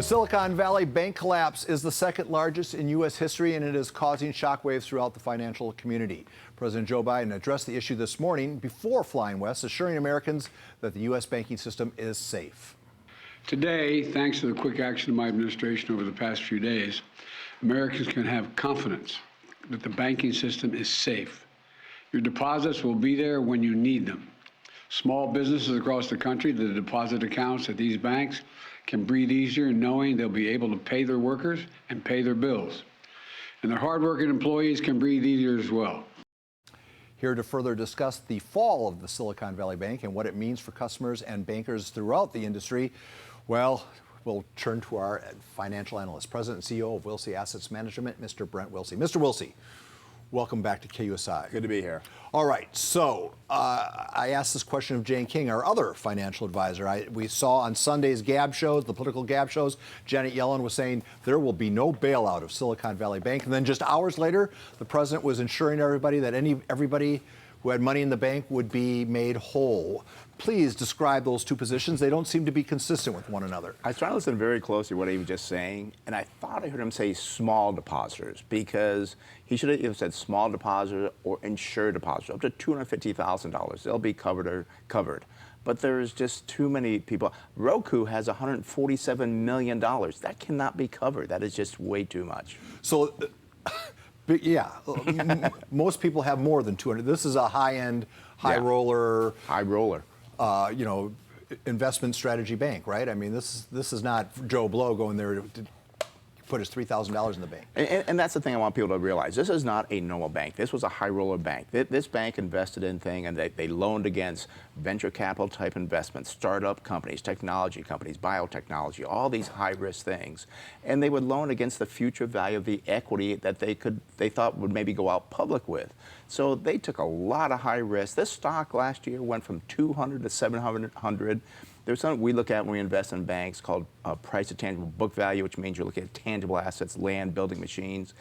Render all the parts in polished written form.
The Silicon Valley bank collapse is the second largest in U.S. history, and it is causing shockwaves throughout the financial community. President Joe Biden addressed the issue this morning before flying west, assuring Americans that the U.S. banking system is safe. Today, thanks to the quick action of my administration over the past few days, Americans can have confidence that the banking system is safe. Your deposits will be there when you need them. Small businesses across the country, the deposit accounts at these banks can breathe easier knowing they'll be able to pay their workers and pay their bills. And their hardworking employees can breathe easier as well. Here to further discuss the fall of the Silicon Valley Bank and what it means for customers and bankers throughout the industry, well, we'll turn to our financial analyst, President and CEO of Wilsey Assets Management, Mr. Brent Wilsey. Mr. Wilsey, welcome back to KUSI. Good to be here. All right, so I asked this question of Jane King, our other financial advisor. We saw on Sunday's gab shows, the political gab shows, Janet Yellen was saying there will be no bailout of Silicon Valley Bank. And then just hours later, the president was assuring everybody that everybody who had money in the bank would be made whole. Please describe those two positions. They don't seem to be consistent with one another. I was trying to listen very closely to what he was just saying, and I thought I heard him say small depositors, because he should have either said small depositors or insured depositors, up to $250,000. They'll be covered. But there's just too many people. Roku has $147 million. That cannot be covered. That is just way too much. So, yeah, most people have more than 200. This is a high-end, high roller, investment strategy bank, right? I mean, this is not Joe Blow going there to put his $3,000 in the bank. And that's the thing I want people to realize. This is not a normal bank. This was a high roller bank. This bank invested in things, and they loaned against venture capital type investments, startup companies, technology companies, biotechnology, all these high risk things. And they would loan against the future value of the equity that they thought would maybe go out public with. So they took a lot of high risk. This stock last year went from 200 to 700. There's something we look at when we invest in banks called price to tangible book value, which means you're looking at tangible assets, land, building machines.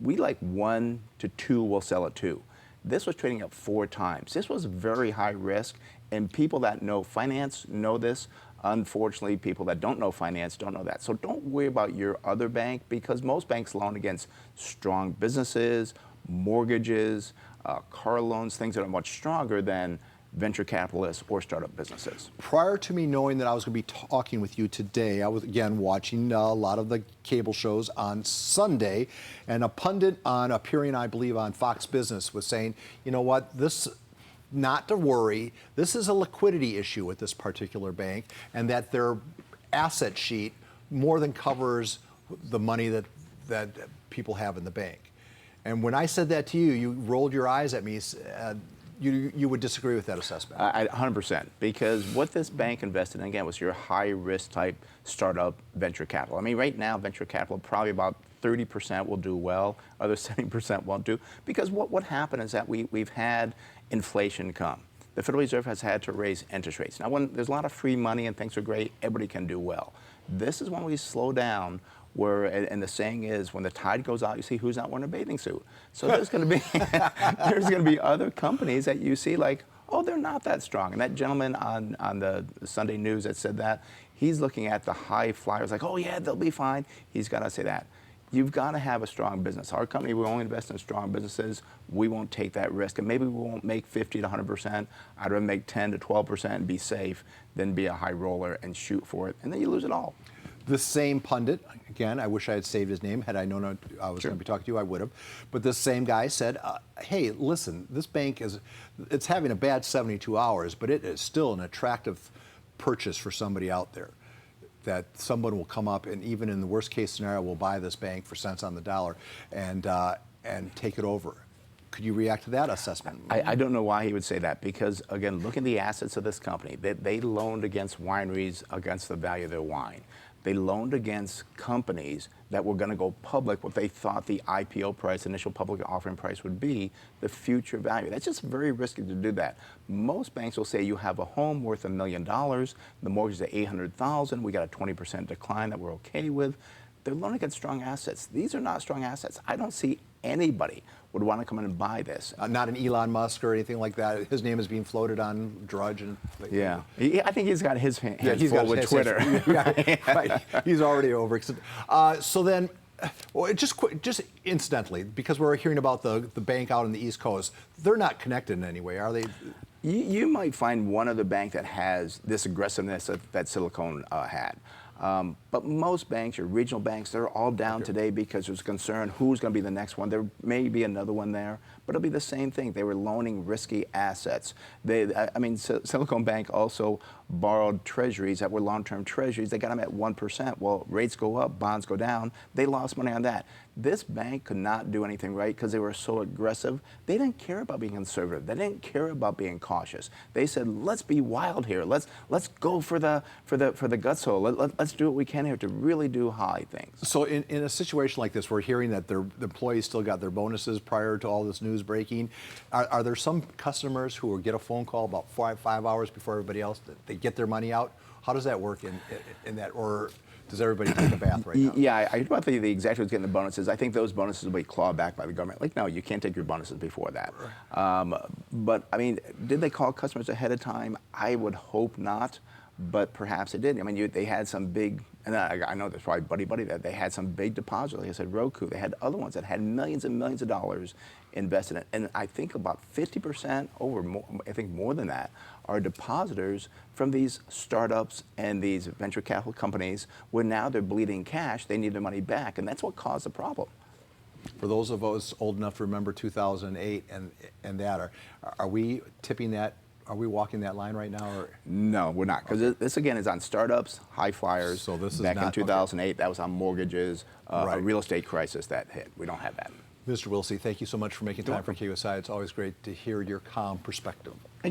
We like 1 to 2 will sell at 2. This was trading up 4 times. This was very high risk, and people that know finance know this. Unfortunately, people that don't know finance don't know that. So don't worry about your other bank, because most banks loan against strong businesses, mortgages, car loans, things that are much stronger than venture capitalists or startup businesses. Prior to me knowing that I was going to be talking with you today, I was again watching a lot of the cable shows on Sunday, and a pundit appearing, I believe, on Fox Business was saying, you know what, not to worry, this is a liquidity issue with this particular bank, and that their asset sheet more than covers the money that people have in the bank. And when I said that to you, you rolled your eyes at me. You would disagree with that assessment? 100%, because what this bank invested in, again, was your high-risk type startup venture capital. I mean, right now, venture capital, probably about 30% will do well, other 70% won't do, because what happened is that we've had inflation come. The Federal Reserve has had to raise interest rates. Now, when there's a lot of free money and things are great, everybody can do well. This is when we slow down, and the saying is, when the tide goes out, you see who's not wearing a bathing suit. So there's going to be other companies that you see like, oh, they're not that strong. And that gentleman on the Sunday news that said that, he's looking at the high flyers like, oh yeah, they'll be fine. He's got to say that. You've got to have a strong business. Our company, we only invest in strong businesses. We won't take that risk. And maybe we won't make 50 to 100%. I'd rather make 10 to 12% and be safe than be a high roller and shoot for it. And then you lose it all. The same pundit, again, I wish I had saved his name. Had I known I was going to be talking to you, I would have. But this same guy said, hey, listen, this bank it's having a bad 72 hours, but it is still an attractive purchase for somebody out there. That someone will come up and even in the worst case scenario will buy this bank for cents on the dollar and take it over. Could you react to that assessment? I don't know why he would say that, because again, look at the assets of this company. They loaned against wineries against the value of their wine. They loaned against companies that were going to go public, what they thought the IPO price, initial public offering price would be, the future value. That's just very risky to do that. Most banks will say you have a home worth $1 million, the mortgage is at $800,000, we got a 20% decline that we're okay with. they're loaning against strong assets. These are not strong assets. I don't see anybody would want to come in and buy this. Not an Elon Musk or anything like that. His name is being floated on Drudge and. Yeah, I think he's got his hands he's full got with his Twitter. Yeah, right. He's already over. So then, well, just incidentally, because we're hearing about the bank out on the East Coast, they're not connected in any way, are they? You might find one other bank that has this aggressiveness that Silicon had. But most banks, your regional banks, they're all down today because there's concern who's going to be the next one. There may be another one there, but it'll be the same thing. They were loaning risky assets. Silicon Bank also borrowed treasuries that were long-term treasuries. They got them at 1%. Well, rates go up, bonds go down. They lost money on that. This bank could not do anything right because they were so aggressive. They didn't care about being conservative. They didn't care about being cautious. They said, let's be wild here. Let's go for the guts hole. Let's do what we can here to really do high things. So in a situation like this, we're hearing that the employees still got their bonuses prior to all this news breaking. Are there some customers who will get a phone call about 5 hours before everybody else that they get their money out? How does that work in that, or does everybody take a bath right now? Yeah, I don't think the executives getting the bonuses. I think those bonuses will be clawed back by the government. Like, no, you can't take your bonuses before that. But I mean, did they call customers ahead of time? I would hope not, but perhaps it did. I mean, they had some big, and I know there's probably buddy that they had some big deposits. Like I said, Roku. They had other ones that had millions and millions of dollars invested in it. And I think about 50% I think more than that, are depositors from these startups and these venture capital companies where now they're bleeding cash. They need their money back, and that's what caused the problem. For those of us old enough to remember 2008 and that, are we tipping that? Are we walking that line right now? Or? No, we're not, because this again is on startups, high flyers. So this is back not, in 2008. okay. That was on mortgages, Right. a real estate crisis that hit. We don't have that. Mr. Wilsey, thank you so much for making time for KUSI. It's always great to hear your calm perspective.